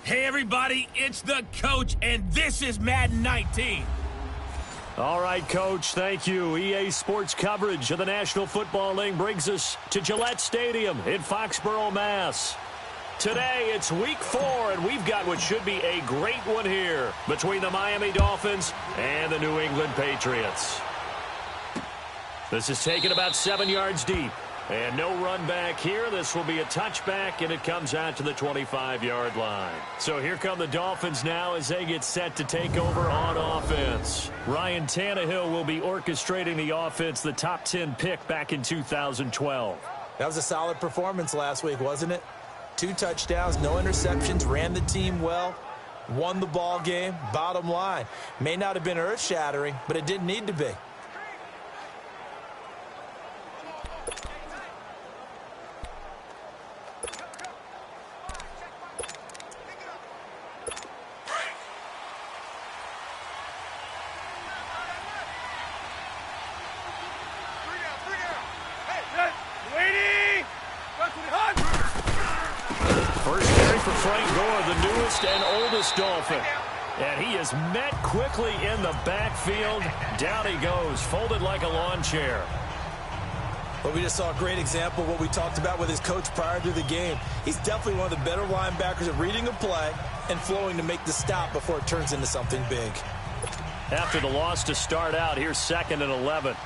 Hey everybody, it's the coach, and this is Madden 19. All right, Coach, thank you. EA Sports coverage of the National Football League brings us to Gillette Stadium in Foxborough, Mass. Today, it's Week 4, and we've got what should be a great one here between the Miami Dolphins and the New England Patriots. This is taken about 7 yards deep. And no run back here. This will be a touchback, and it comes out to the 25-yard line. So here come the Dolphins now as they get set to take over on offense. Ryan Tannehill will be orchestrating the offense, the top 10 pick back in 2012. That was a solid performance last week, wasn't it? 2 touchdowns, no interceptions, ran the team well, won the ball game. Bottom line, may not have been earth-shattering, but it didn't need to be. Dolphin. And he is met quickly in the backfield. Down he goes, folded like a lawn chair. Well, we just saw a great example of what we talked about with his coach prior to the game. He's definitely one of the better linebackers at reading a play and flowing to make the stop before it turns into something big. After the loss to start out, here's 2nd and 11.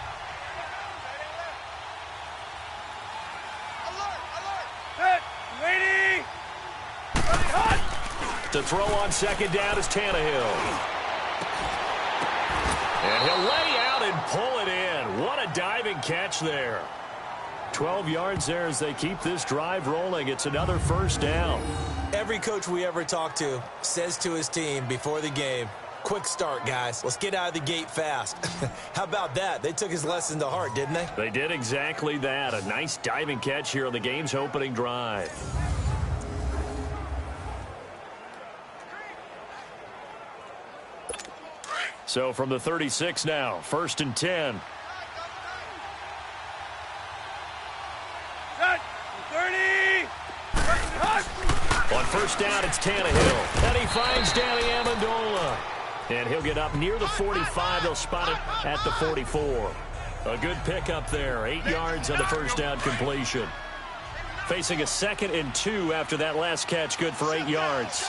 To throw on 2nd down is Tannehill. And he'll lay out and pull it in. What a diving catch there. 12 yards there as they keep this drive rolling. It's another first down. Every coach we ever talk to says to his team before the game, quick start, guys. Let's get out of the gate fast. How about that? They took his lesson to heart, didn't they? They did exactly that. A nice diving catch here on the game's opening drive. So from the 36 now, 1st and 10. On 1st down, it's Tannehill. And he finds Danny Amendola. And he'll get up near the 45. They'll spot it at the 44. A good pickup there. 8 yards on the 1st down completion. Facing a 2nd and 2 after that last catch, good for 8 yards.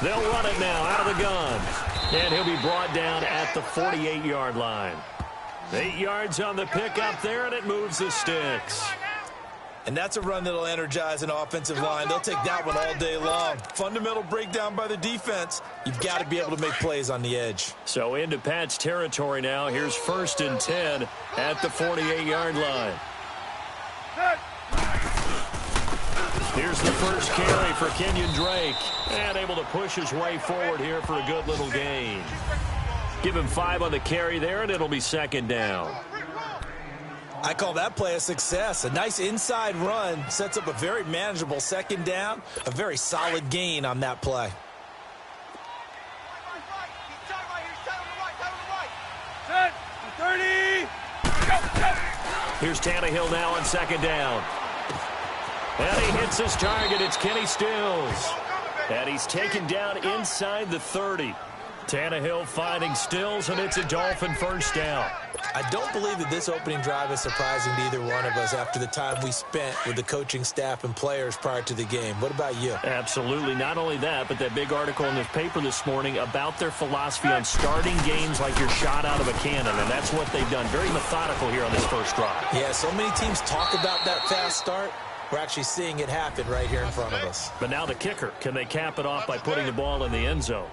They'll run it now out of the gun. And he'll be brought down at the 48-yard line. 8 yards on the pickup there, and it moves the sticks. And that's a run that'll energize an offensive line. They'll take that one all day long. Fundamental breakdown by the defense. You've got to be able to make plays on the edge. So into Pat's territory now. Here's 1st and 10 at the 48-yard line. Here's the first carry for Kenyon Drake. And able to push his way forward here for a good little gain. Give him 5 on the carry there, and it'll be 2nd down. I call that play a success. A nice inside run sets up a very manageable 2nd down. A very solid gain on that play. Here's Tannehill now on 2nd down. And he hits his target. It's Kenny Stills. And he's taken down inside the 30. Tannehill finding Stills, and it's a Dolphin 1st down. I don't believe that this opening drive is surprising to either one of us after the time we spent with the coaching staff and players prior to the game. What about you? Absolutely. Not only that, but that big article in the paper this morning about their philosophy on starting games like you're shot out of a cannon, and that's what they've done. Very methodical here on this first drive. Yeah, so many teams talk about that fast start. We're actually seeing it happen right here in front of us. But now the kicker. Can they cap it off by putting the ball in the end zone?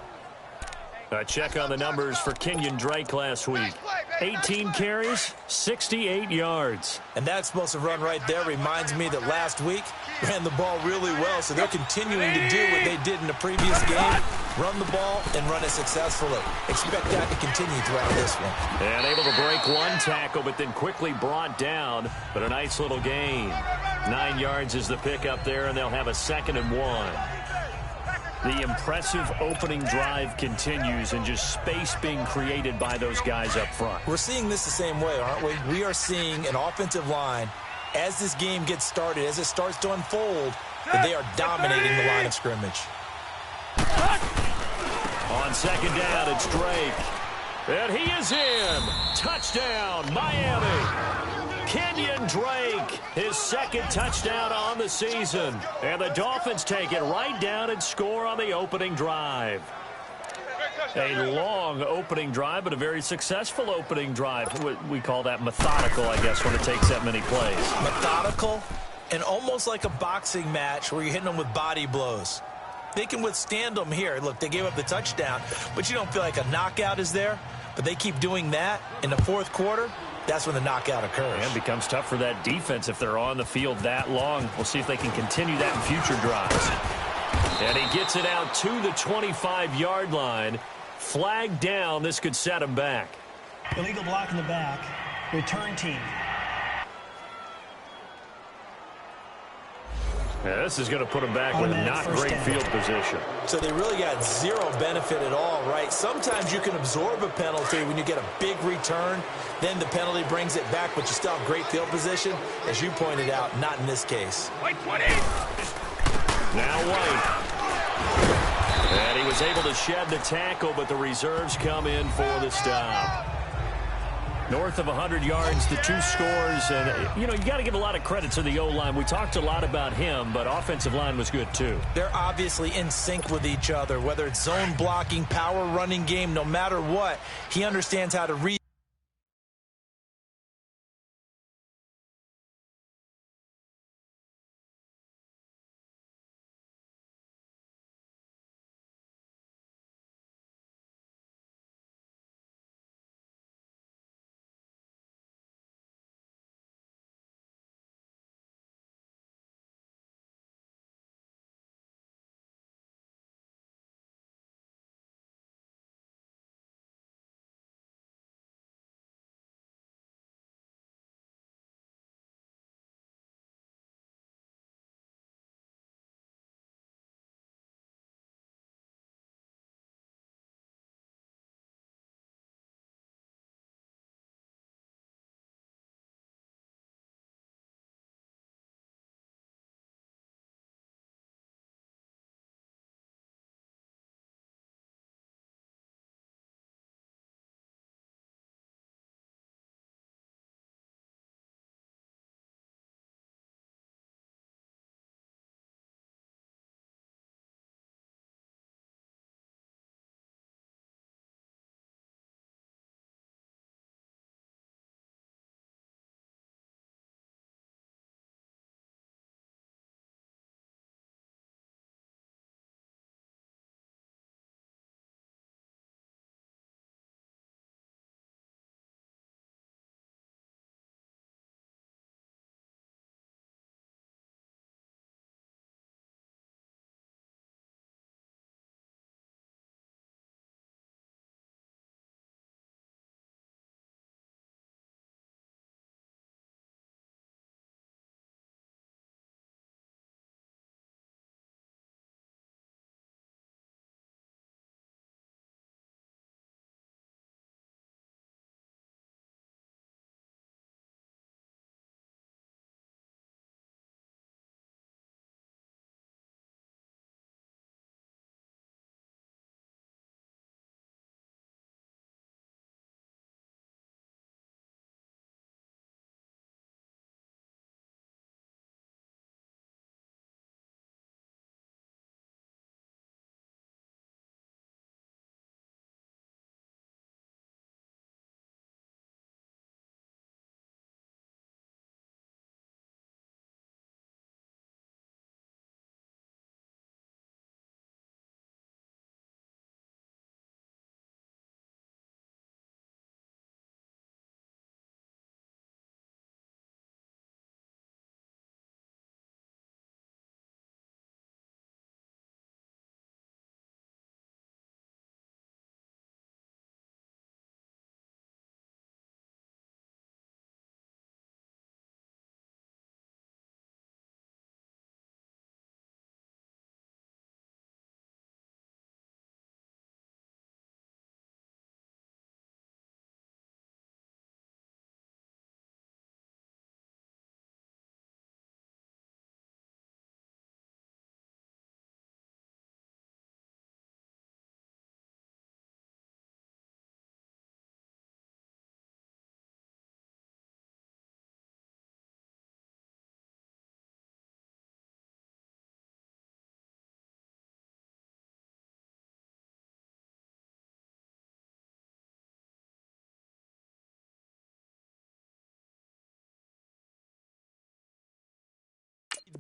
A check on the numbers for Kenyon Drake last week. 18 carries, 68 yards. And that explosive run right there reminds me that last week ran the ball really well, so they're continuing to do what they did in the previous game, run the ball and run it successfully. Expect that to continue throughout this one. And able to break one tackle, but then quickly brought down, but a nice little gain. 9 yards is the pickup there, and they'll have a 2nd and 1. The impressive opening drive continues, and just space being created by those guys up front. We're seeing this the same way, aren't we? We are seeing an offensive line as this game gets started, as it starts to unfold, that they are dominating the line of scrimmage. On second down, it's Drake. And he is in. Touchdown, Miami. Kenyon Drake, his second touchdown on the season. And the Dolphins take it right down and score on the opening drive. A long opening drive, but a very successful opening drive. We call that methodical, I guess, when it takes that many plays. Methodical and almost like a boxing match where you're hitting them with body blows. They can withstand them here. Look, they gave up the touchdown, but you don't feel like a knockout is there. But they keep doing that in the fourth quarter. That's when the knockout occurs. And it becomes tough for that defense if they're on the field that long. We'll see if they can continue that in future drives. And he gets it out to the 25-yard line. Flag down. This could set him back. Illegal block in the back. Return team. Yeah, this is going to put him back with not great field position. So they really got zero benefit at all, right? Sometimes you can absorb a penalty when you get a big return. Then the penalty brings it back, but you still have great field position. As you pointed out, not in this case. White 20. Now White. And he was able to shed the tackle, but the reserves come in for the stop. North of 100 yards, the two scores. And, you know, you got to give a lot of credit to the O-line. We talked a lot about him, but offensive line was good, too. They're obviously in sync with each other, whether it's zone blocking, power running game, no matter what. He understands how to read.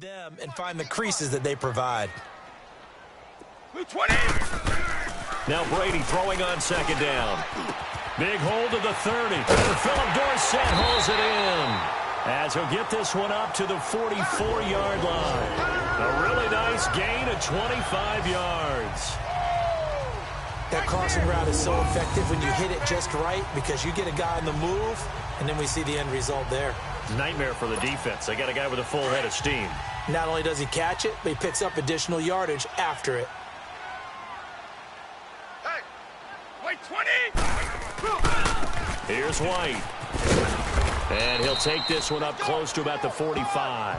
them and find the creases that they provide. 20. Now Brady throwing on second down. Big hold to the 30. Philip Dorsett holds it in, as he'll get this one up to the 44-yard line. A really nice gain of 25 yards. That crossing route is so effective when you hit it just right because you get a guy on the move, and then we see the end result there. Nightmare for the defense. They got a guy with a full head of steam. Not only does he catch it, but he picks up additional yardage after it. Hey, wait, 20. Here's White. And he'll take this one up close to about the 45.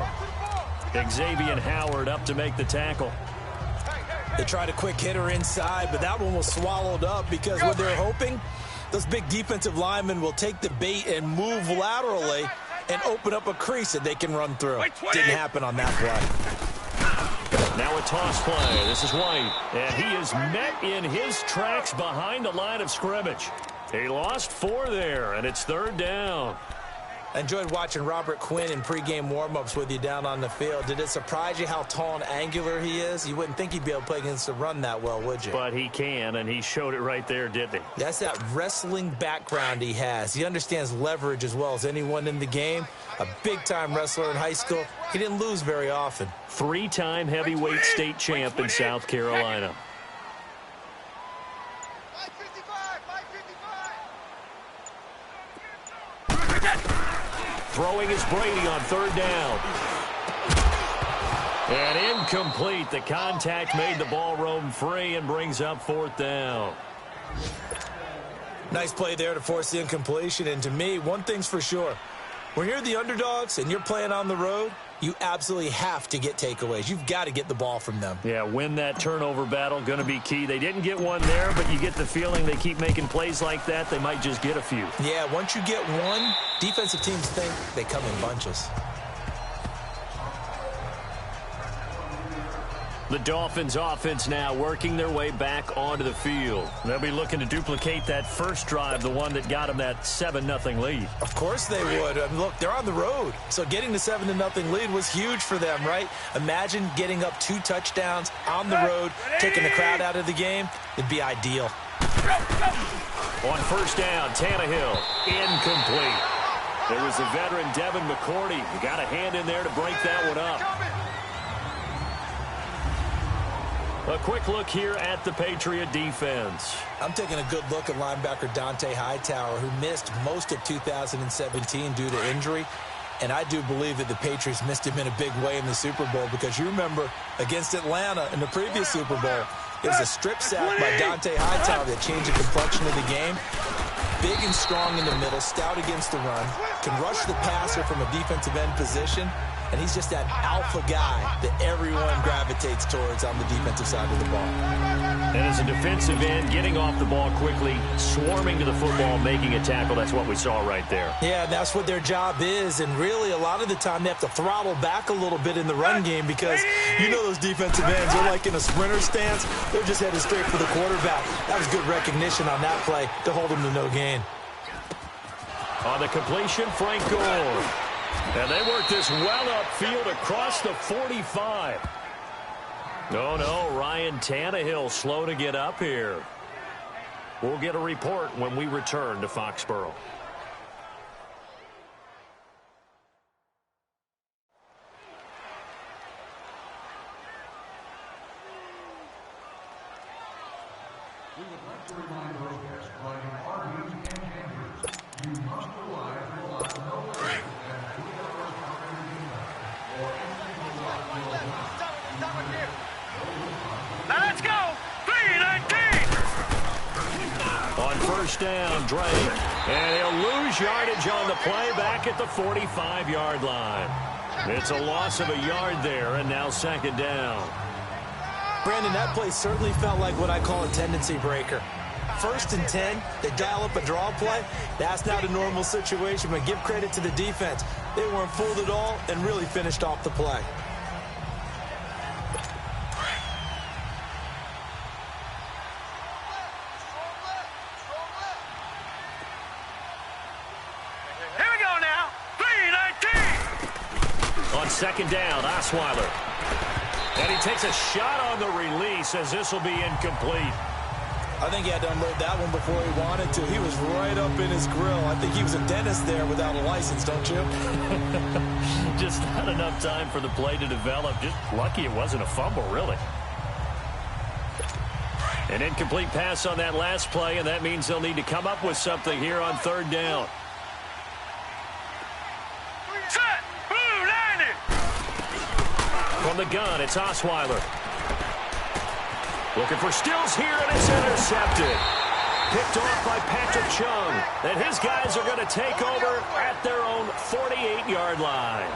Xavier Howard up to make the tackle. They tried a quick hitter inside, but that one was swallowed up because what they're hoping, those big defensive linemen will take the bait and move laterally and open up a crease that they can run through. Didn't happen on that play. Now a toss play. This is White. And he is met in his tracks behind the line of scrimmage. He lost 4 there, and it's third down. I enjoyed watching Robert Quinn in pregame warm-ups with you down on the field. Did it surprise you how tall and angular he is? You wouldn't think he'd be able to play against the run that well, would you? But he can, and he showed it right there, didn't he? That's that wrestling background he has. He understands leverage as well as anyone in the game. A big-time wrestler in high school. He didn't lose very often. 3-time heavyweight state champ in South Carolina. Throwing is Brady on third down. And incomplete. The contact made the ball roam free and brings up fourth down. Nice play there to force the incompletion. And to me, one thing's for sure. When you're the underdogs and you're playing on the road, you absolutely have to get takeaways. You've got to get the ball from them. Yeah, win that turnover battle, going to be key. They didn't get one there, but you get the feeling they keep making plays like that, they might just get a few. Yeah, once you get one, defensive teams think they come in bunches. The Dolphins offense now working their way back onto the field. They'll be looking to duplicate that first drive, the one that got them that 7-0 lead. Of course they would. I mean, look, they're on the road. So getting the 7-0 lead was huge for them, right? Imagine getting up 2 touchdowns on the road, taking the crowd out of the game. It'd be ideal. On first down, Tannehill, incomplete. There was the veteran Devin McCourty who got a hand in there to break that one up. A quick look here at the Patriot defense. I'm taking a good look at linebacker Dante Hightower, who missed most of 2017 due to injury. And I do believe that the Patriots missed him in a big way in the Super Bowl, because you remember against Atlanta in the previous Super Bowl, it was a strip sack by Dante Hightower that changed the complexion of the game. Big and strong in the middle, stout against the run, can rush the passer from a defensive end position, and he's just that alpha guy that everyone gravitates towards on the defensive side of the ball. And as a defensive end, getting off the ball quickly, swarming to the football, making a tackle, that's what we saw right there. Yeah, that's what their job is, and really a lot of the time they have to throttle back a little bit in the run game, because you know those defensive ends, they're like in a sprinter stance. They're just headed straight for the quarterback. That was good recognition on that play to hold him to no gain. On the completion, Frank Gore. And they work this well upfield across the 45. No, Ryan Tannehill slow to get up here. We'll get a report when we return to Foxborough. We would like to remind brokers driving RVs and campers, you must rely on no break and 2 hours operating unit or anything will lock your line. Let's go! 319! On first down, Drake. And he'll lose yardage on the play back at the 45-yard line. It's a loss of a yard there, and now second down. Brandon, that play certainly felt like what I call a tendency breaker. 1st and 10, they dial up a draw play. That's not a normal situation, but give credit to the defense. They weren't fooled at all and really finished off the play. second down, Osweiler. And he takes a shot on the release as this will be incomplete. I think he had to unload that one before he wanted to. He was right up in his grill. I think he was a dentist there without a license, don't you? Just not enough time for the play to develop. Just lucky it wasn't a fumble, really. An incomplete pass on that last play, and that means they'll need to come up with something here on third down. From the gun, it's Osweiler. Looking for Stills here, and it's intercepted. Picked off by Patrick Chung. And his guys are going to take over at their own 48-yard line.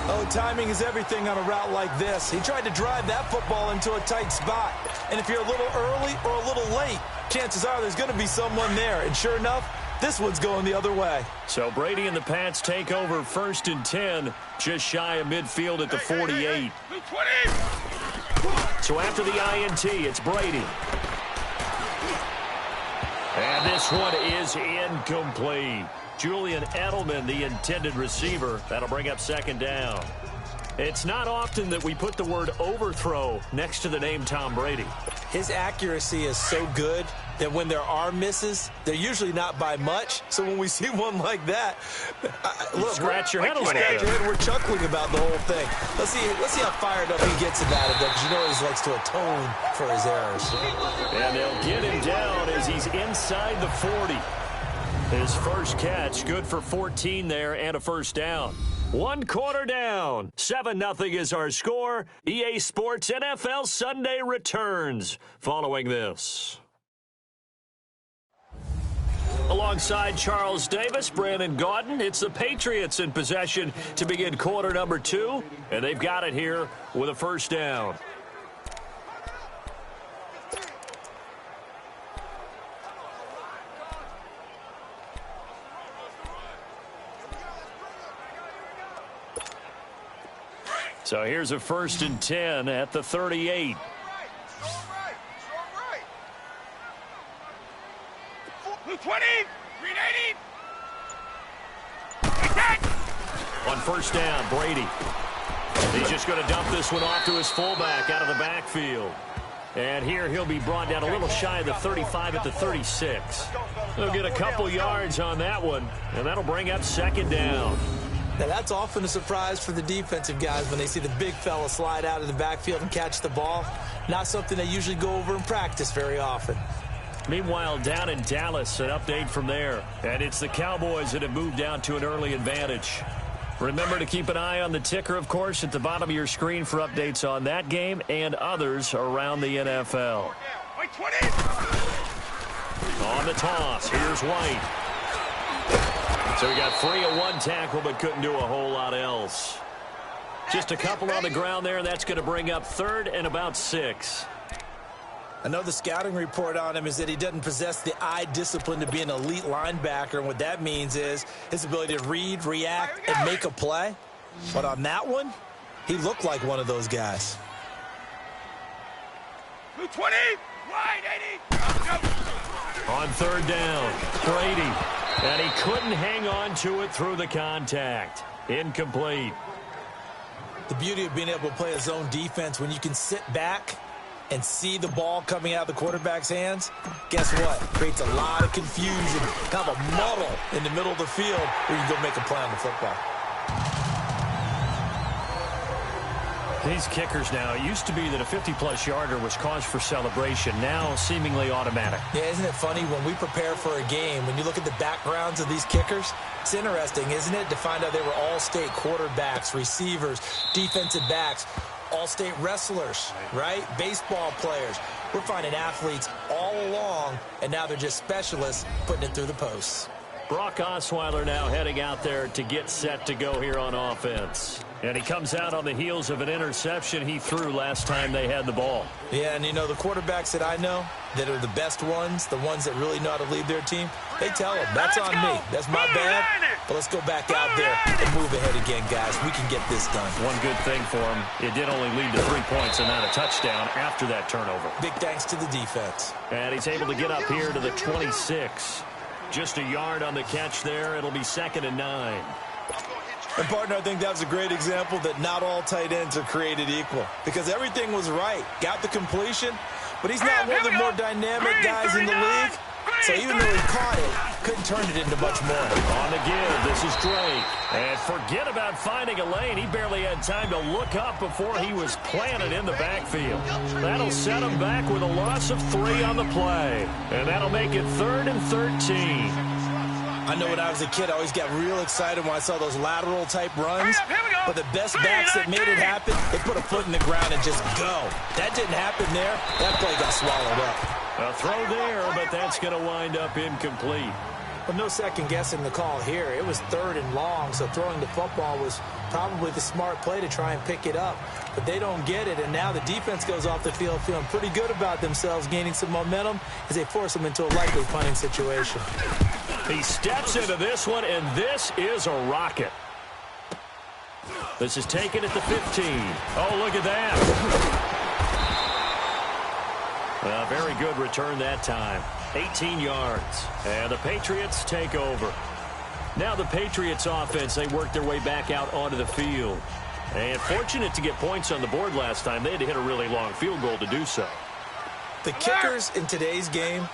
Oh, timing is everything on a route like this. He tried to drive that football into a tight spot. And if you're a little early or a little late, chances are there's going to be someone there. And sure enough, this one's going the other way. So Brady and the Pats take over 1st and 10, just shy of midfield at the 48. So after the INT, it's Brady. And this one is incomplete. Julian Edelman, the intended receiver. That'll bring up second down. It's not often that we put the word overthrow next to the name Tom Brady. His accuracy is so good that when there are misses, they're usually not by much. So when we see one like that, look, scratch your head a little bit. We're chuckling about the whole thing. Let's see how fired up he gets about it, though, because you know he likes to atone for his errors. And they'll get him down as he's inside the 40. His first catch, good for 14 there and a first down. 1 quarter down. 7-0 is our score. EA Sports NFL Sunday returns following this. Alongside Charles Davis, Brandon Gaudin, it's the Patriots in possession to begin quarter number 2, and they've got it here with a first down. So here's a 1st and 10 at the 38. On first down, Brady. He's just going to dump this one off to his fullback out of the backfield. And here he'll be brought down a little shy of the 35 at the 36. He'll get a couple yards on that one, and that'll bring up second down. Now, that's often a surprise for the defensive guys when they see the big fella slide out of the backfield and catch the ball. Not something they usually go over in practice very often. Meanwhile, down in Dallas, an update from there. And it's the Cowboys that have moved down to an early advantage. Remember to keep an eye on the ticker, of course, at the bottom of your screen for updates on that game and others around the NFL. On the toss, here's White. So he got free of one tackle but couldn't do a whole lot else. Just a couple on the ground there, and that's going to bring up 3rd and about 6. I know the scouting report on him is that he doesn't possess the eye discipline to be an elite linebacker, and what that means is his ability to read, react, and make a play. But on that one, he looked like one of those guys. 20, wide 80. On third down, Brady. And he couldn't hang on to it through the contact. Incomplete. The beauty of being able to play a zone defense when you can sit back and see the ball coming out of the quarterback's hands, guess what? Creates a lot of confusion, kind of a muddle in the middle of the field where you can go make a play on the football. These kickers now, it used to be that a 50-plus yarder was cause for celebration, now seemingly automatic. Yeah, isn't it funny when we prepare for a game, when you look at the backgrounds of these kickers, it's interesting, isn't it, to find out they were all-state quarterbacks, receivers, defensive backs, all-state wrestlers, right? Baseball players. We're finding athletes all along, and now they're just specialists putting it through the posts. Brock Osweiler now heading out there to get set to go here on offense. And he comes out on the heels of an interception he threw last time they had the ball. Yeah, and you know, the quarterbacks that I know that are the best ones, the ones that really know how to lead their team, they tell them, that's on me. That's my bad. But let's go back out there and move ahead again, guys. We can get this done. One good thing for him, it did only lead to 3 points and not a touchdown after that turnover. Big thanks to the defense. And he's able to get up here to the 26. Just a yard on the catch there. It'll be 2nd and 9. And, partner, I think that was a great example that not all tight ends are created equal, because everything was right. Got the completion, but he's not one of the more dynamic guys in the league. So even though he caught it, couldn't turn it into much more. On the give, this is Drake. And forget about finding a lane. He barely had time to look up before he was planted in the backfield. That'll set him back with a loss of 3 on the play. And that'll make it 3rd and 13. I know when I was a kid, I always got real excited when I saw those lateral-type runs. But the best backs that made it happen, they put a foot in the ground and just go. That didn't happen there. That play got swallowed up. A throw there, but that's going to wind up incomplete. Well, no second guessing the call here. It was 3rd and long, so throwing the football was probably the smart play to try and pick it up. But they don't get it, and now the defense goes off the field feeling pretty good about themselves, gaining some momentum as they force them into a likely punting situation. He steps into this one, and this is a rocket. This is taken at the 15. Oh, look at that. A very good return that time. 18 yards. And the Patriots take over. Now the Patriots offense, they work their way back out onto the field. And fortunate to get points on the board last time. They had to hit a really long field goal to do so. The kickers in today's game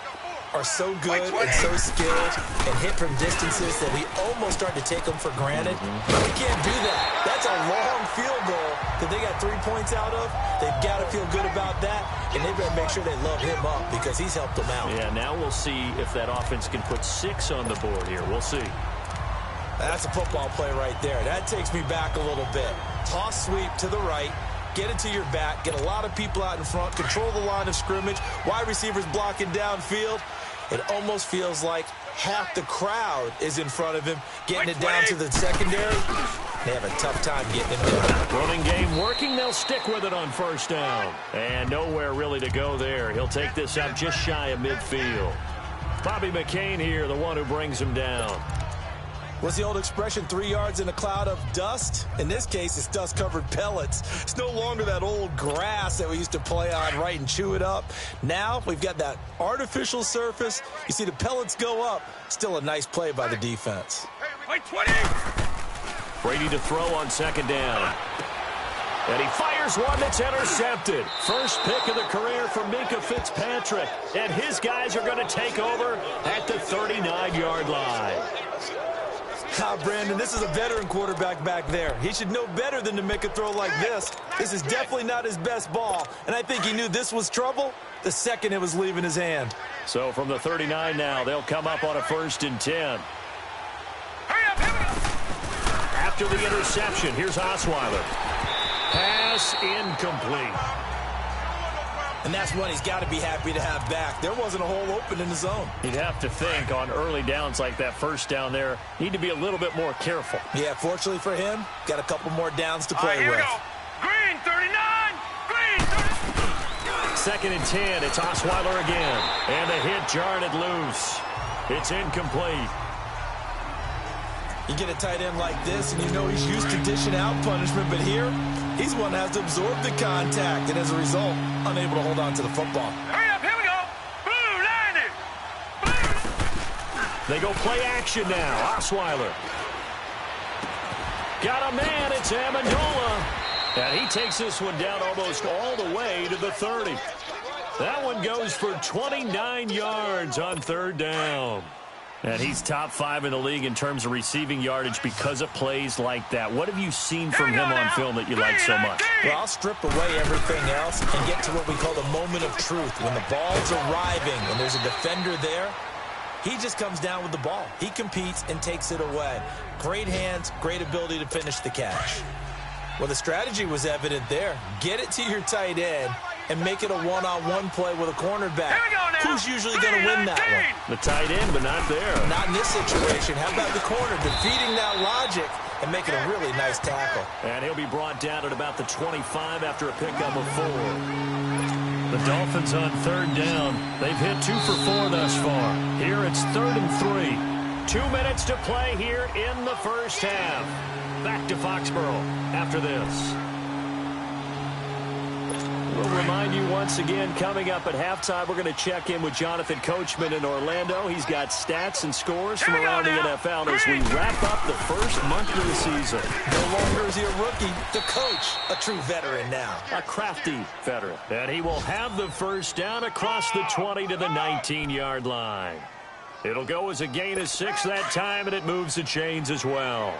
are so good and so skilled and hit from distances that we almost start to take them for granted. We can't do that. That's a long field goal that they got 3 points out of. They've got to feel good about that, and they better make sure they love him up because he's helped them out. Yeah, now we'll see if that offense can put 6 on the board here. We'll see. That's a football play right there. That takes me back a little bit. Toss sweep to the right. Get it to your back. Get a lot of people out in front. Control the line of scrimmage. Wide receivers blocking downfield. It almost feels like half the crowd is in front of him, getting it down to the secondary. They have a tough time getting it down. Running game working. They'll stick with it on 1st down. And nowhere really to go there. He'll take this up just shy of midfield. Bobby McCain here, the one who brings him down. What's the old expression, 3 yards in a cloud of dust? In this case, it's dust-covered pellets. It's no longer that old grass that we used to play on, right, and chew it up. Now we've got that artificial surface. You see the pellets go up. Still a nice play by the defense. Brady to throw on 2nd down. And he fires one that's intercepted. First pick of the career for Minkah Fitzpatrick. And his guys are going to take over at the 39-yard line. Brandon, this is a veteran quarterback back there. He should know better than to make a throw like this. This is definitely not his best ball, and I think he knew this was trouble the second it was leaving his hand. So from the 39 now, they'll come up on a 1st and 10. After the interception, here's Osweiler. Pass incomplete. And that's one he's got to be happy to have back. There wasn't a hole open in the zone. You'd have to think on early downs like that 1st down there, need to be a little bit more careful. Yeah, fortunately for him, got a couple more downs to play with. Here we go. Green, 39. Green, 2nd and 10. It's Osweiler again. And the hit jarred it loose. It's incomplete. You get a tight end like this, and you know he's used to dishing out punishment, but here, he's one that has to absorb the contact, and as a result, unable to hold on to the football. Hurry up, here we go. Blue, 90. Blue. They go play action now. Osweiler. Got a man. It's Amendola. And he takes this one down almost all the way to the 30. That one goes for 29 yards on 3rd down. And he's top 5 in the league in terms of receiving yardage because of plays like that. What have you seen from him on film that you like so much? Well, I'll strip away everything else and get to what we call the moment of truth. When the ball's arriving and there's a defender there, he just comes down with the ball. He competes and takes it away. Great hands, great ability to finish the catch. Well, the strategy was evident there. Get it to your tight end and make it a one-on-one play with a cornerback. Who's usually going to win that one? The tight end, but not there. Not in this situation. How about the corner defeating that logic and making a really nice tackle? And he'll be brought down at about the 25 after a pickup of 4. The Dolphins on 3rd down. They've hit 2 for 4 thus far. Here it's 3rd and 3. 2 minutes to play here in the 1st half. Back to Foxborough after this. We'll remind you once again, coming up at halftime, we're going to check in with Jonathan Coachman in Orlando. He's got stats and scores from around the NFL as we wrap up the first month of the season. No longer is he a rookie, the coach, a true veteran now. A crafty veteran. And he will have the first down across the 20 to the 19-yard line. It'll go as a gain of 6 that time, and it moves the chains as well.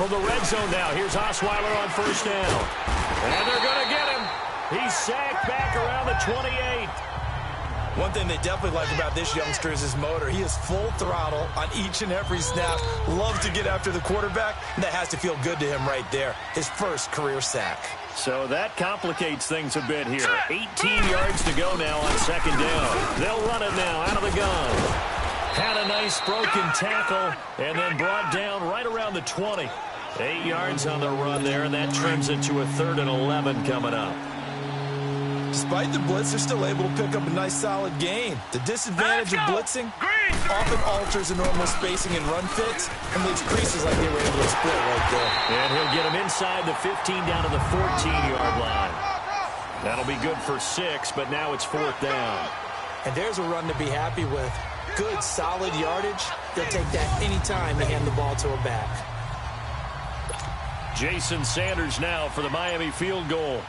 From the red zone now, here's Osweiler on first down. And they're going to get him. He's sacked back around the 28. One thing they definitely like about this youngster is his motor. He is full throttle on each and every snap. Loves to get after the quarterback. And that has to feel good to him right there. His first career sack. So that complicates things a bit here. 18 yards to go now on second down. They'll run it now out of the gun. Had a nice broken tackle and then brought down right around the 20. 8 yards on the run there, and that trims it to a 3rd and 11 coming up. Despite the blitz, they're still able to pick up a nice, solid gain. The disadvantage of blitzing often alters the normal spacing and run fits and leaves creases like they were able to split right there. And he'll get him inside the 15 down to the 14-yard line. That'll be good for 6, but now it's 4th down. And there's a run to be happy with. Good, solid yardage. They'll take that anytime they hand the ball to a back. Jason Sanders now for the Miami field goal.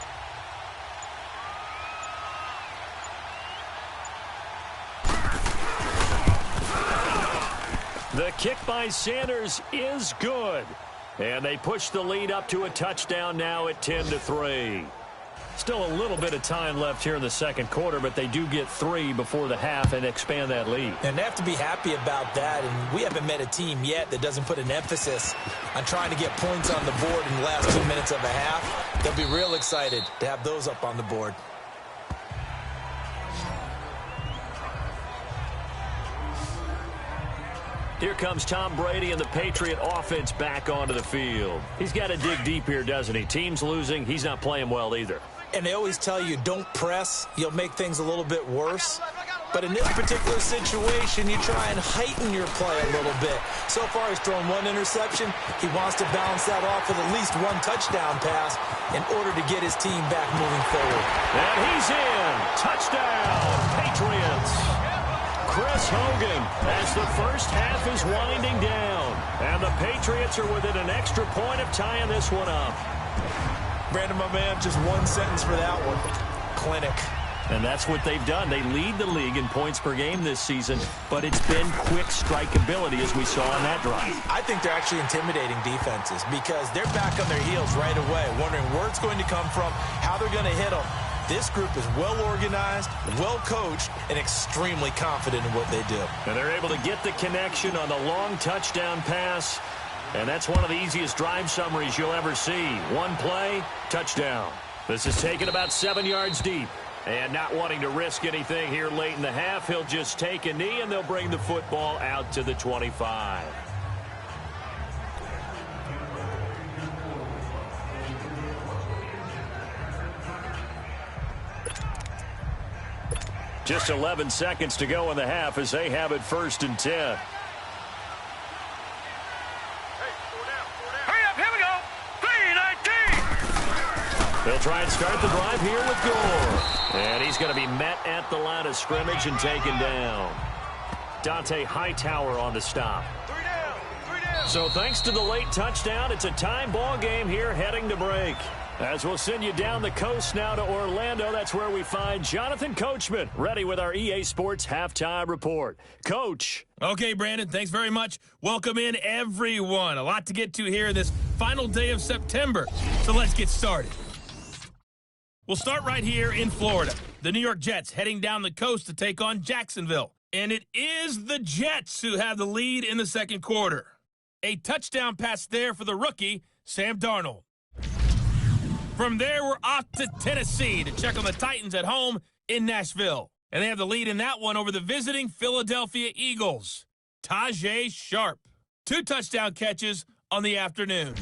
The kick by Sanders is good. And they push the lead up to a touchdown now at 10-3. Still a little bit of time left here in the second quarter, but they do get 3 before the half and expand that lead. And they have to be happy about that, and we haven't met a team yet that doesn't put an emphasis on trying to get points on the board in the last 2 minutes of a half. They'll be real excited to have those up on the board. Here comes Tom Brady and the Patriot offense back onto the field. He's got to dig deep here, doesn't he? Team's losing. He's not playing well either. And they always tell you, don't press. You'll make things a little bit worse. But in this particular situation, you try and heighten your play a little bit. So far, he's thrown 1 interception. He wants to balance that off with at least 1 touchdown pass in order to get his team back moving forward. And he's in. Touchdown, Patriots. Chris Hogan as the first half is winding down. And the Patriots are within an extra point of tying this one up. Brandon, my man, just 1 sentence for that one. Clinic. And that's what they've done. They lead the league in points per game this season, but it's been quick strikeability as we saw on that drive. I think they're actually intimidating defenses because they're back on their heels right away, wondering where it's going to come from, how they're going to hit them. This group is well organized, well coached, and extremely confident in what they do. And they're able to get the connection on the long touchdown pass. And that's one of the easiest drive summaries you'll ever see. 1 play, touchdown. This is taken about 7 yards deep. And not wanting to risk anything here late in the half, he'll just take a knee and they'll bring the football out to the 25. Just 11 seconds to go in the half as they have it 1st and 10. They'll try and start the drive here with Gore. And he's going to be met at the line of scrimmage and taken down. Dante Hightower on the stop. 3 down, 3 down. So thanks to the late touchdown, it's a time ball game here heading to break. As we'll send you down the coast now to Orlando, that's where we find Jonathan Coachman, ready with our EA Sports Halftime Report. Coach. Okay, Brandon, thanks very much. Welcome in, everyone. A lot to get to here this final day of September. So let's get started. We'll start right here in Florida. The New York Jets heading down the coast to take on Jacksonville. And it is the Jets who have the lead in the second quarter. A touchdown pass there for the rookie, Sam Darnold. From there, we're off to Tennessee to check on the Titans at home in Nashville. And they have the lead in that one over the visiting Philadelphia Eagles. Tajay Sharp. 2 touchdown catches on the afternoon.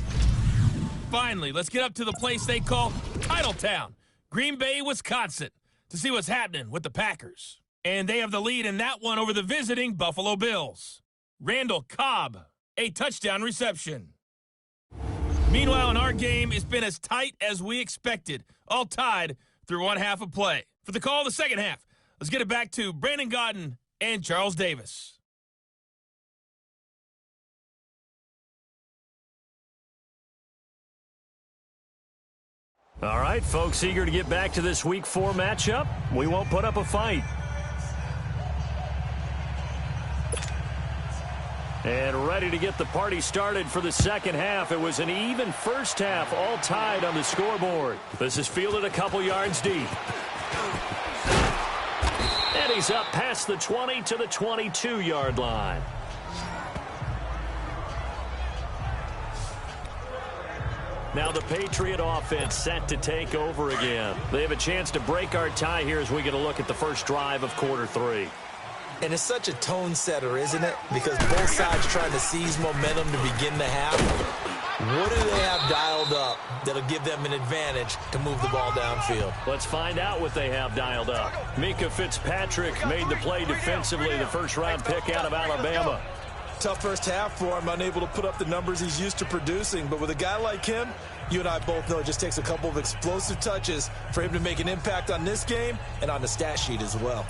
Finally, let's get up to the place they call Titletown, Green Bay, Wisconsin, to see what's happening with the Packers. And they have the lead in that one over the visiting Buffalo Bills. Randall Cobb a touchdown reception. Meanwhile, in our game, it's been as tight as we expected, all tied through one half of play. For the call of the second half, let's get it back to Brandon Godden and Charles Davis. All right, folks, eager to get back to this Week 4 matchup. We won't put up a fight. And ready to get the party started for the second half. It was an even first half, all tied on the scoreboard. This is fielded a couple yards deep. And he's up past the 20 to the 22-yard line. Now the Patriot offense set to take over again. They have a chance to break our tie here as we get a look at the first drive of quarter 3. And it's such a tone setter, isn't it? Because both sides trying to seize momentum to begin the half. What do they have dialed up that'll give them an advantage to move the ball downfield? Let's find out what they have dialed up. Mika Fitzpatrick made the play defensively, the first-round pick out of Alabama. Tough first half for him, unable to put up the numbers he's used to producing. But with a guy like him, you and I both know it just takes a couple of explosive touches for him to make an impact on this game and on the stat sheet as well.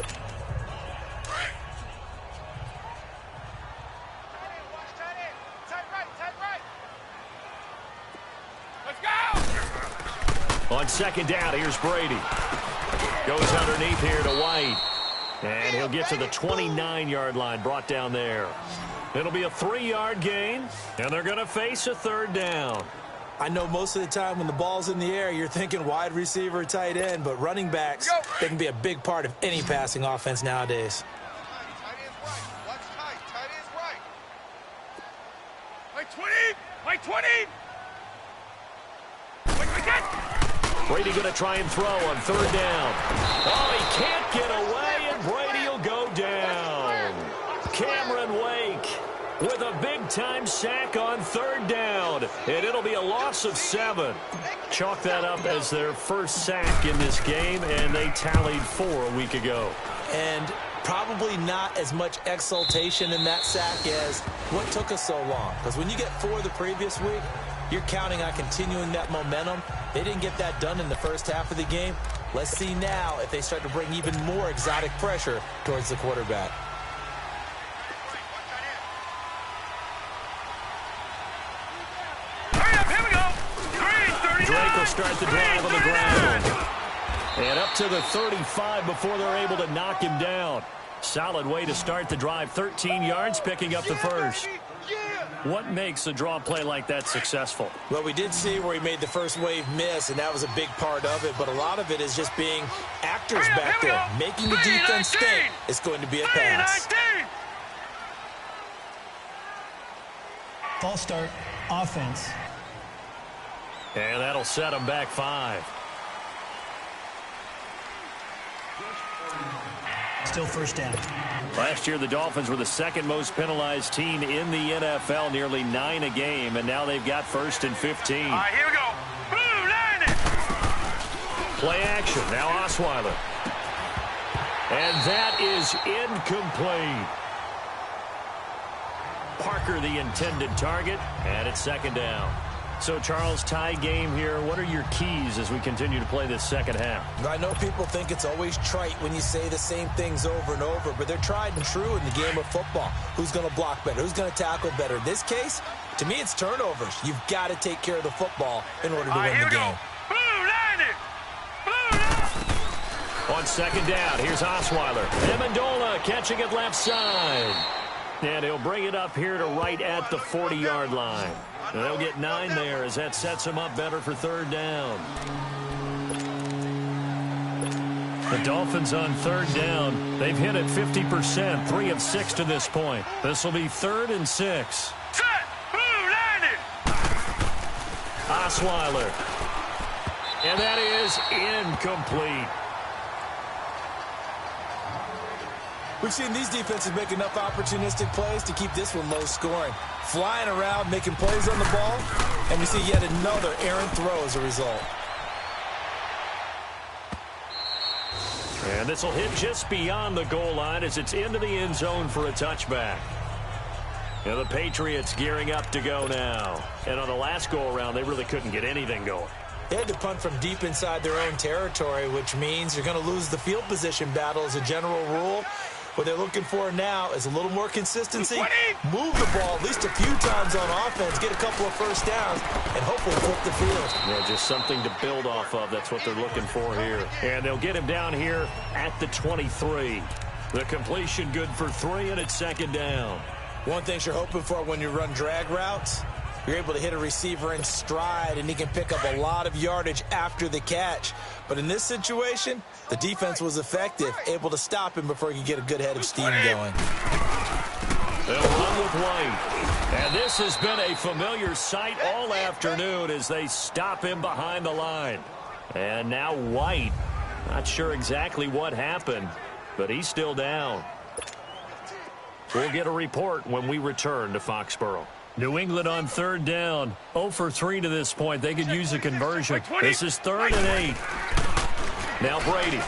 On second down, here's Brady. Goes underneath here to White. And he'll get to the 29-yard line, brought down there. It'll be a 3-yard gain, and they're going to face a third down. I know most of the time when the ball's in the air, you're thinking wide receiver, tight end, but running backs, they can be a big part of any passing offense nowadays. Tight end's right. Watch tight. Tight end's right. Like 20. Like 20. Brady going to try and throw on third down. Oh, he can't get away, and Brady will go down. Cameron Wake with a big-time sack on third down, and it'll be a loss of 7. Chalk that up as their first sack in this game, and they tallied 4 a week ago. And probably not as much exultation in that sack as what took us so long. Because when you get 4 the previous week, you're counting on continuing that momentum. They didn't get that done in the first half of the game. Let's see now if they start to bring even more exotic pressure towards the quarterback. Here we go. Drake will start the drive on the ground. And up to the 35 before they're able to knock him down. Solid way to start the drive. 13 yards, picking up the first. What makes a draw play like that successful? Well, we did see where he made the first wave miss, and that was a big part of it. But a lot of it is just being actors back there, making the defense think it's going to be a pass. False start, offense. And that'll set him back 5. Still first down. Last year, the Dolphins were the second most penalized team in the NFL, nearly 9 a game, and now they've got 1st and 15. All right, here we go. Blue line. Play action. Now Osweiler. And that is incomplete. Parker, the intended target, and it's second down. So, Charles, tie game here. What are your keys as we continue to play this second half? I know people think it's always trite when you say the same things over and over, but they're tried and true in the game of football. Who's going to block better? Who's going to tackle better? In this case, to me, it's turnovers. You've got to take care of the football in order to win the game. Blue line. On second down, here's Osweiler. Amendola catching it left side. And he'll bring it up here to right at the 40-yard line. And they'll get 9 there as that sets them up better for third down. The Dolphins on third down. They've hit it 50%, 3 of 6 to this point. This will be 3rd and 6. Osweiler. And that is incomplete. We've seen these defenses make enough opportunistic plays to keep this one low scoring. Flying around, making plays on the ball, and we see yet another errant throw as a result. And this will hit just beyond the goal line as it's into the end zone for a touchback. And the Patriots gearing up to go now. And on the last go-around, they really couldn't get anything going. They had to punt from deep inside their own territory, which means you're going to lose the field position battle as a general rule. What they're looking for now is a little more consistency. Move the ball at least a few times on offense, get a couple of first downs, and hopefully flip the field. Yeah, just something to build off of. That's what they're looking for here. And they'll get him down here at the 23. The completion good for 3, and it's second down. One thing you're hoping for when you run drag routes, you're able to hit a receiver in stride, and he can pick up a lot of yardage after the catch. But in this situation, the defense was effective, able to stop him before he could get a good head of steam going. They'll run with White. And this has been a familiar sight all afternoon as they stop him behind the line. And now White, not sure exactly what happened, but he's still down. We'll get a report when we return to Foxborough. New England on third down. 0 for 3 to this point. They could use a conversion. This is 3rd and 8. Now Brady.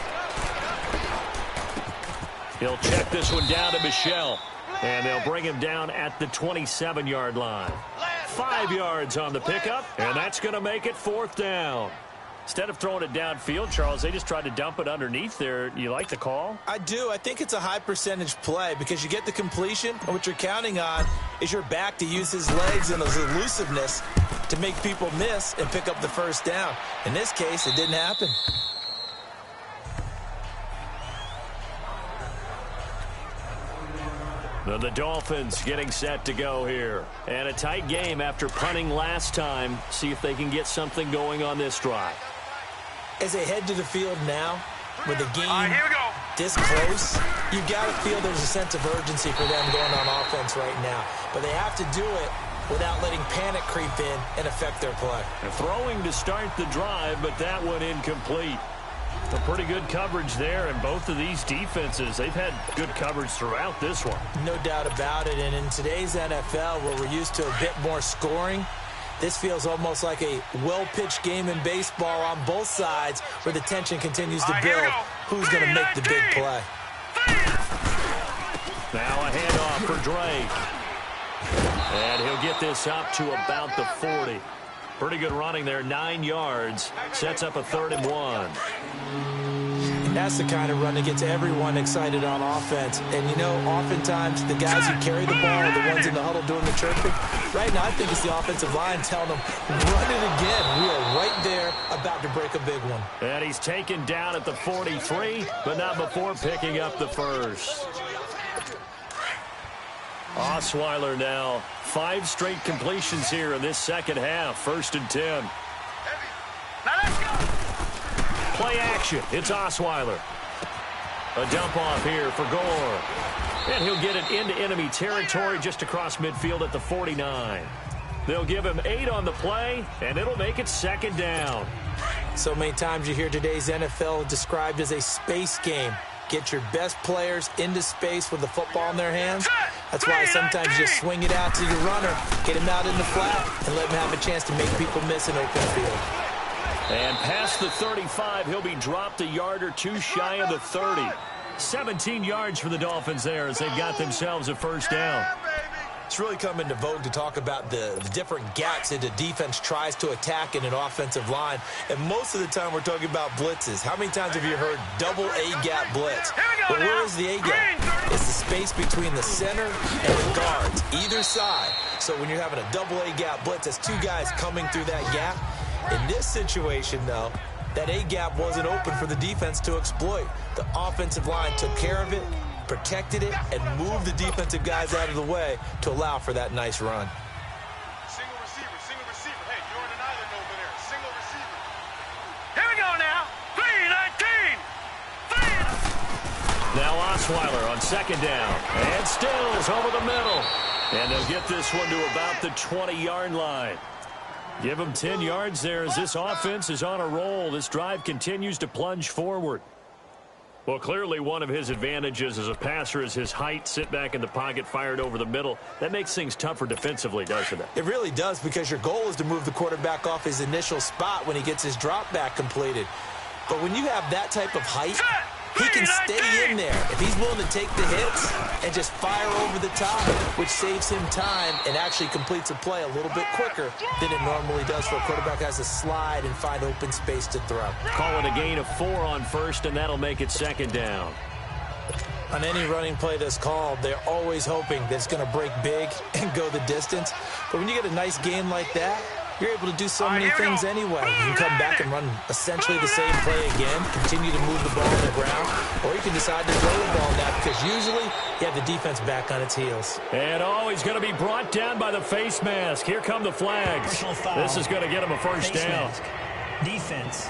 He'll check this one down to Michelle. And they'll bring him down at the 27-yard line. 5 yards on the pickup, and that's going to make it 4th down. Instead of throwing it downfield, Charles, they just tried to dump it underneath there. You like the call? I do. I think it's a high percentage play because you get the completion, and what you're counting on is your back to use his legs and his elusiveness to make people miss and pick up the first down. In this case, it didn't happen. The Dolphins getting set to go here. And a tight game after punting last time. See if they can get something going on this drive. As they head to the field now, with the game Here we go. this close, you got to feel there's a sense of urgency for them going on offense right now. But they have to do it without letting panic creep in and affect their play. And throwing to start the drive, but that one incomplete. A pretty good coverage there, and both of these defenses, they've had good coverage throughout this one. No doubt about it, and in today's NFL, where we're used to a bit more scoring, this feels almost like a well-pitched game in baseball on both sides where the tension continues to build. Who's going to make the big play? Now a handoff for Drake. And he'll get this up to about the 40. Pretty good running there, 9 yards. Sets up a 3rd and 1. That's the kind of run that gets everyone excited on offense. And, you know, oftentimes the guys who carry the ball are the ones in the huddle doing the chirping. Right now, I think it's the offensive line telling them, run it again. We are right there about to break a big one. And he's taken down at the 43, but not before picking up the first. Osweiler now. 5 straight completions here in this second half. 1st and 10. Now let's go. Play action. It's Osweiler. A dump off here for Gore. And he'll get it into enemy territory just across midfield at the 49. They'll give him 8 on the play, and it'll make it 2nd down. So many times you hear today's NFL described as a space game. Get your best players into space with the football in their hands. That's why sometimes you just swing it out to your runner, get him out in the flat, and let him have a chance to make people miss an open field. And past the 35, he'll be dropped a yard or 2 shy of the 30. 17 yards for the Dolphins there as they've got themselves a 1st down. It's really come into vogue to talk about the different gaps that the defense tries to attack in an offensive line. And most of the time we're talking about blitzes. How many times have you heard double A-gap blitz? But where is the A-gap? It's the space between the center and the guards, either side. So when you're having a double A-gap blitz, that's 2 guys coming through that gap. In this situation, though, that A-gap wasn't open for the defense to exploit. The offensive line took care of it, protected it, and moved the defensive guys out of the way to allow for that nice run. Single receiver, single receiver. Hey, you're on an island over there. Single receiver. Here we go now. 3-19. Now Osweiler on 2nd down. And Stills over the middle. And they'll get this one to about the 20-yard line. Give them 10 yards there as this offense is on a roll. This drive continues to plunge forward. Well, clearly one of his advantages as a passer is his height. Sit back in the pocket, fired over the middle. That makes things tougher defensively, doesn't it? It really does, because your goal is to move the quarterback off his initial spot when he gets his drop back completed. But when you have that type of height, He can stay in there if he's willing to take the hits and just fire over the top, which saves him time and actually completes a play a little bit quicker than it normally does for a quarterback who has to slide and find open space to throw. Call it a gain of 4 on first, and that'll make it second down. On any running play that's called, they're always hoping that it's going to break big and go the distance. But when you get a nice gain like that, you're able to do so many things anyway. You can come back and run essentially the same play again, continue to move the ball on the ground, or you can decide to throw the ball now because usually you have the defense back on its heels. And he's going to be brought down by the face mask. Here come the flags. This is going to get him a first down. Mask. Defense.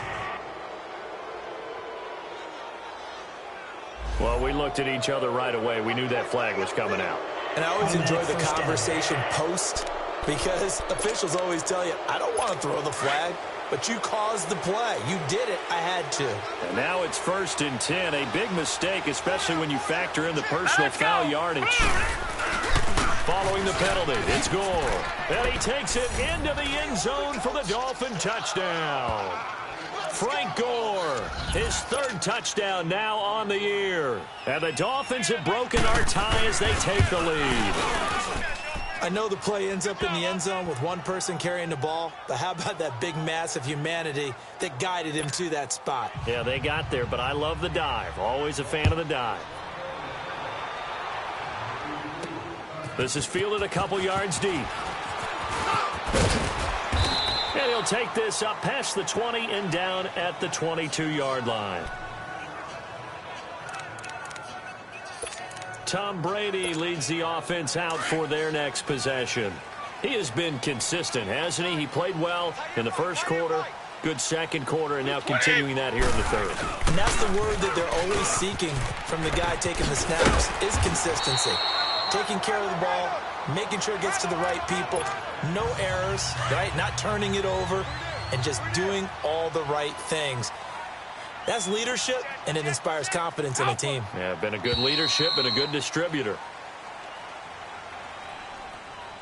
Well, we looked at each other right away. We knew that flag was coming out. And I always enjoy the conversation post, because officials always tell you, I don't want to throw the flag, but you caused the play. You did it. I had to. And now it's 1st and 10. A big mistake, especially when you factor in the personal foul yardage. Following the penalty, it's Gore. And he takes it into the end zone for the Dolphin touchdown. Frank Gore, his 3rd touchdown now on the year. And the Dolphins have broken our tie as they take the lead. I know the play ends up in the end zone with one person carrying the ball, but how about that big mass of humanity that guided him to that spot? Yeah, they got there, but I love the dive. Always a fan of the dive. This is fielded a couple yards deep. And he'll take this up past the 20 and down at the 22-yard line. Tom Brady leads the offense out for their next possession. He has been consistent, hasn't he? He played well in the first quarter, good second quarter, and now continuing that here in the third. And that's the word that they're always seeking from the guy taking the snaps is consistency. Taking care of the ball, making sure it gets to the right people, no errors, right? Not turning it over, and just doing all the right things. That's leadership, and it inspires confidence in a team. Yeah, been a good leadership and a good distributor.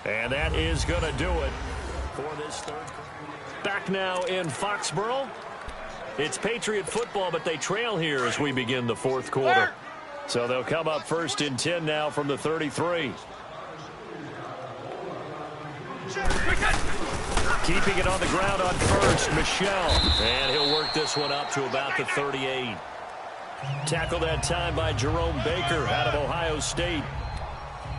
And that is going to do it for this third. Back now in Foxborough. It's Patriot football, but they trail here as we begin the 4th quarter. So they'll come up 1st and 10 now from the 33. Keeping it on the ground on first, Michelle. And he'll work this one up to about the 38. Tackled that time by Jerome Baker out of Ohio State.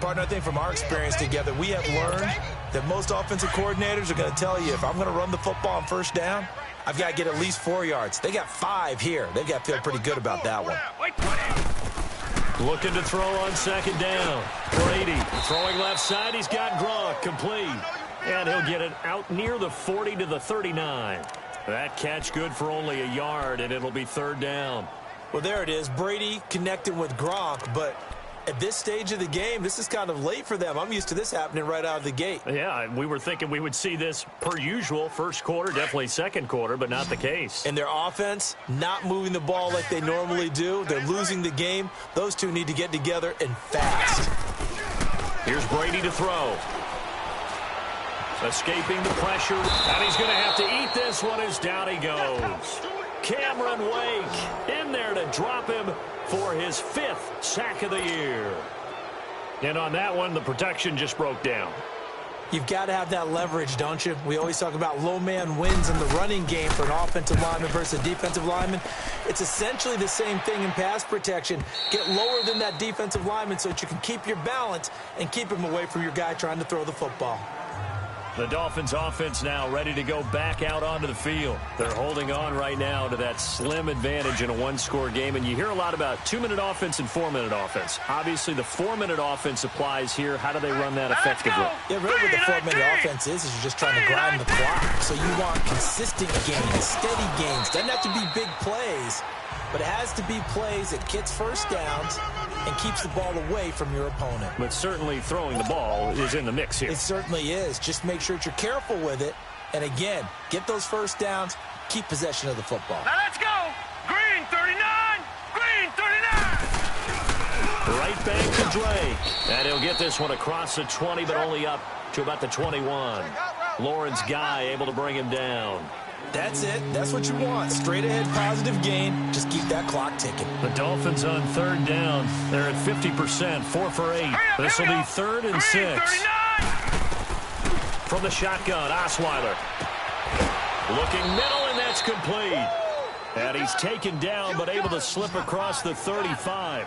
Partner, I think from our experience together, we have learned that most offensive coordinators are going to tell you, if I'm going to run the football on 1st down, I've got to get at least 4 yards. They got 5 here. They've got to feel pretty good about that one. Looking to throw on 2nd down. Brady throwing left side. He's got Gronk complete. And he'll get it out near the 40 to the 39. That catch good for only a yard, and it'll be 3rd down. Well, there it is. Brady connecting with Gronk, but at this stage of the game, this is kind of late for them. I'm used to this happening right out of the gate. Yeah, we were thinking we would see this per usual. First quarter, definitely second quarter, but not the case. And their offense not moving the ball like they normally do. They're losing the game. Those two need to get together and fast. Here's Brady to throw. Escaping the pressure, and he's going to have to eat this one as down he goes. Cameron Wake in there to drop him for his 5th sack of the year. And on that one, the protection just broke down. You've got to have that leverage, don't you? We always talk about low man wins in the running game for an offensive lineman versus a defensive lineman. It's essentially the same thing in pass protection. Get lower than that defensive lineman so that you can keep your balance and keep him away from your guy trying to throw the football. The Dolphins offense now ready to go back out onto the field. They're holding on right now to that slim advantage in a one-score game. And you hear a lot about 2-minute offense and 4-minute offense. Obviously, the 4-minute offense applies here. How do they run that effectively? Yeah, really what the 4-minute offense is you're just trying to grind the clock. So you want consistent gains, steady gains. Doesn't have to be big plays, but it has to be plays that gets first downs and keeps the ball away from your opponent. But certainly throwing the ball is in the mix here. It certainly is. Just make sure that you're careful with it. And again, get those first downs, keep possession of the football. Now let's go. Green 39. Green 39. Right back to Drake. And he'll get this one across the 20, but only up to about the 21. Lawrence Guy able to bring him down. That's it. That's what you want. Straight ahead positive gain. Just keep that clock ticking. The Dolphins on third down. They're at 50%, 4 for 8. This will be 3rd and 6. From the shotgun, Osweiler. Looking middle, and that's complete. And he's taken down, but able to slip across the 35.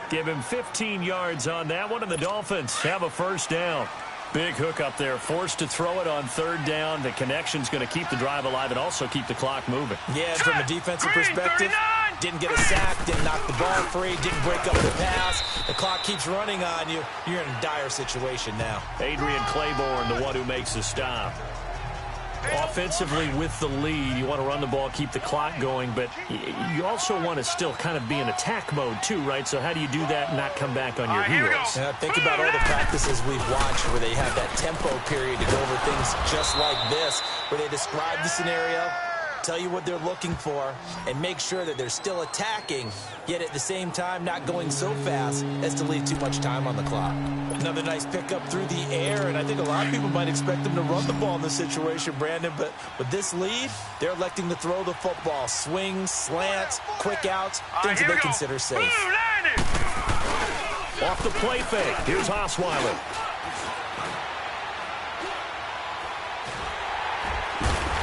Give him 15 yards on that one, and the Dolphins have a first down. Big hook up there, forced to throw it on 3rd down. The connection's going to keep the drive alive and also keep the clock moving. Yeah, from a defensive perspective, didn't get a sack, didn't knock the ball free, didn't break up the pass. The clock keeps running on you. You're in a dire situation now. Adrian Claiborne, the one who makes the stop. Offensively with the lead, you want to run the ball, keep the clock going, but you also want to still kind of be in attack mode too, right? So how do you do that and not come back on your heels? Yeah, think about all the practices we've watched where they have that tempo period to go over things just like this, where they describe the scenario, tell you what they're looking for, and make sure that they're still attacking, yet at the same time not going so fast as to leave too much time on the clock. Another nice pickup through the air, and I think a lot of people might expect them to run the ball in this situation, Brandon, but with this lead, they're electing to throw the football. Swings, slants, quick outs, things that they consider safe. Off the play fake, here's Osweiler.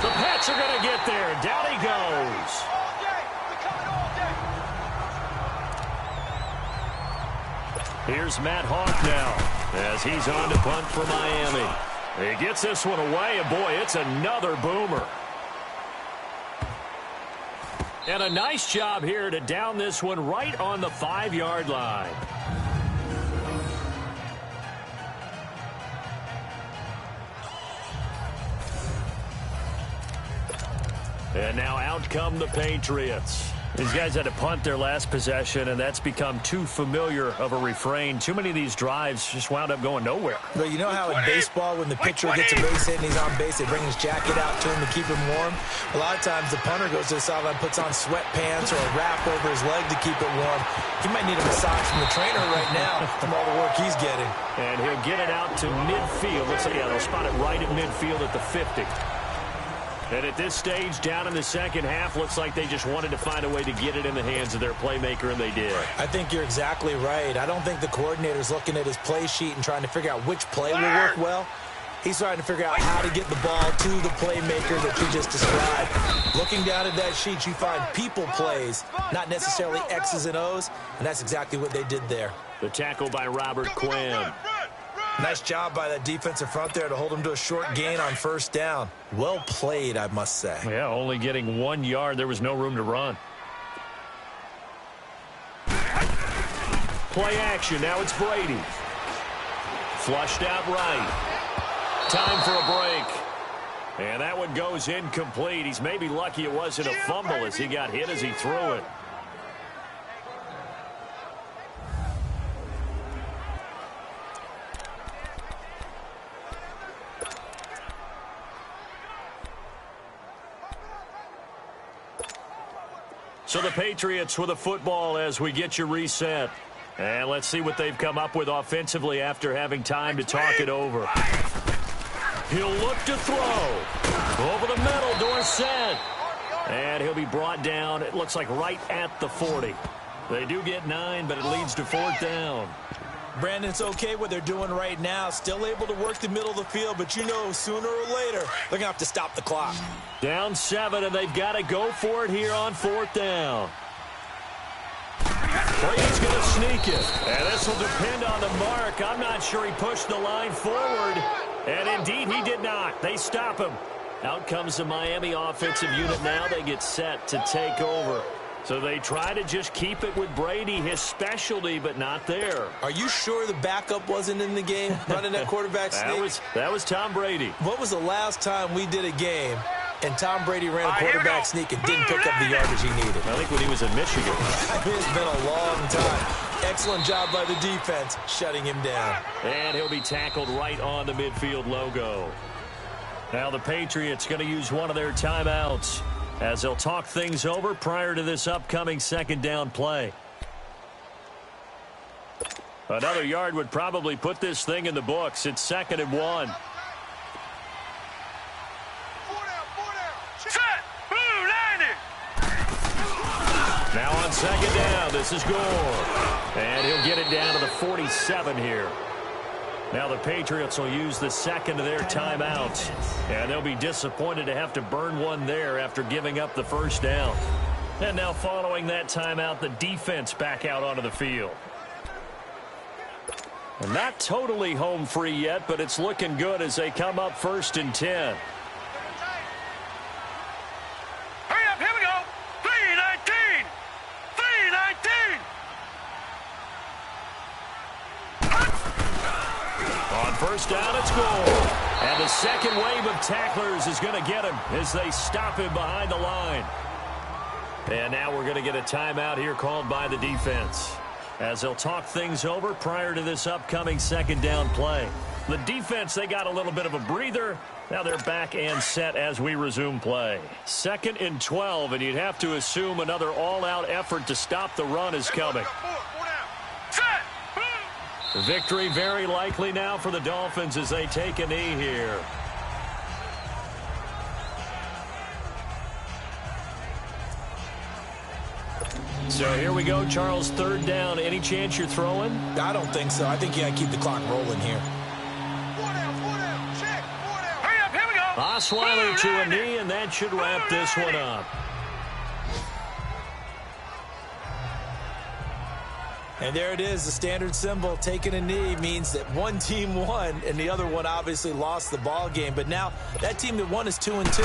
The Pats are going to get there. Down he goes. Here's Matt Hawk now as he's on to punt for Miami. He gets this one away, and boy, it's another boomer. And a nice job here to down this one right on the 5-yard line. And now out come the Patriots. These guys had to punt their last possession, and that's become too familiar of a refrain. Too many of these drives just wound up going nowhere. But you know how in baseball, when the pitcher gets a base hit and he's on base, they bring his jacket out to him to keep him warm? A lot of times the punter goes to the sideline, puts on sweatpants or a wrap over his leg to keep it warm. He might need a massage from the trainer right now from all the work he's getting. And he'll get it out to midfield. Looks like, yeah, they'll spot it right at midfield at the 50. And at this stage, down in the second half, looks like they just wanted to find a way to get it in the hands of their playmaker, and they did. I think you're exactly right. I don't think the coordinator's looking at his play sheet and trying to figure out which play will work well. He's trying to figure out how to get the ball to the playmaker that you just described. Looking down at that sheet, you find people plays, not necessarily X's and O's, and that's exactly what they did there. The tackle by Robert Quinn. Nice job by that defensive front there to hold him to a short gain on first down. Well played, I must say. Yeah, only getting 1 yard. There was no room to run. Play action. Now it's Brady. Flushed out right. Time for a break. And that one goes incomplete. He's maybe lucky it wasn't a fumble as he got hit as he threw it. So the Patriots with a football as we get you reset. And let's see what they've come up with offensively after having time to talk it over. He'll look to throw. Over the middle, Dorsett. And he'll be brought down, it looks like right at the 40. They do get 9, but it leads to 4th down. Brandon, it's okay what they're doing right now. Still able to work the middle of the field, but you know sooner or later they're going to have to stop the clock. Down 7, and they've got to go for it here on 4th down. Brady's going to sneak it. And this will depend on the mark. I'm not sure he pushed the line forward. And indeed, he did not. They stop him. Out comes the Miami offensive unit now. They get set to take over. So they try to just keep it with Brady, his specialty, but not there. Are you sure the backup wasn't in the game running that quarterback sneak? That was Tom Brady. What was the last time we did a game and Tom Brady ran a quarterback sneak and didn't pick up the yardage he needed? I think when he was in Michigan. It's been a long time. Excellent job by the defense shutting him down. And he'll be tackled right on the midfield logo. Now the Patriots going to use one of their timeouts as they'll talk things over prior to this upcoming second down play. Another yard would probably put this thing in the books. It's 2nd and 1. Now on second down, this is Gore. And he'll get it down to the 47 here. Now the Patriots will use the second of their timeouts. And they'll be disappointed to have to burn one there after giving up the first down. And now following that timeout, the defense back out onto the field. And not totally home free yet, but it's looking good as they come up 1st and 10. Hurry up, here we go. 3-19. 3-19. On first down, it's Gore. And the second wave of tacklers is going to get him as they stop him behind the line. And now we're going to get a timeout here called by the defense, as they'll talk things over prior to this upcoming second down play. The defense, they got a little bit of a breather. Now they're back and set as we resume play. 2nd and 12, and you'd have to assume another all-out effort to stop the run is coming. Four down. Set. Victory very likely now for the Dolphins as they take a knee here. So here we go, Charles, 3rd down. Any chance you're throwing? I don't think so. I think you got to keep the clock rolling here. 4 down. Check. 4 down. Hurry up, here we go. Osweiler to a knee, and that should wrap this one up. And there it is, the standard symbol. Taking a knee means that one team won and the other one obviously lost the ball game. But now that team that won is 2-2.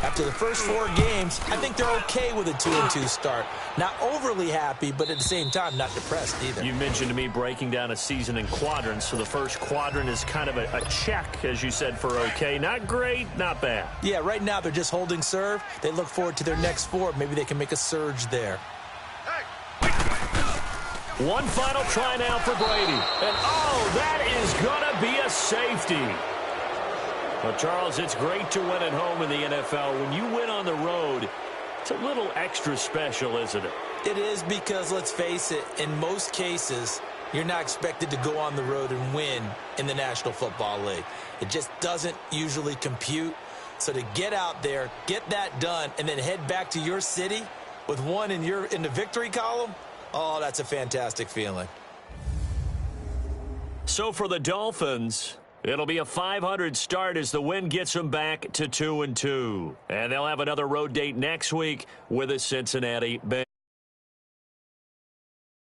After the first 4 games, I think they're okay with a 2-2 start. Not overly happy, but at the same time, not depressed either. You mentioned to me breaking down a season in quadrants. So the first quadrant is kind of a check, as you said, for okay. Not great, not bad. Yeah, right now they're just holding serve. They look forward to their next 4. Maybe they can make a surge there. One final try now for Brady. And, oh, that is going to be a safety. Well, Charles, it's great to win at home in the NFL. When you win on the road, it's a little extra special, isn't it? It is, because, let's face it, in most cases, you're not expected to go on the road and win in the National Football League. It just doesn't usually compute. So to get out there, get that done, and then head back to your city with one in the victory column, oh, that's a fantastic feeling. So for the Dolphins, it'll be a 500 start as the win gets them back to 2-2. And they'll have another road date next week with the Cincinnati Bengals.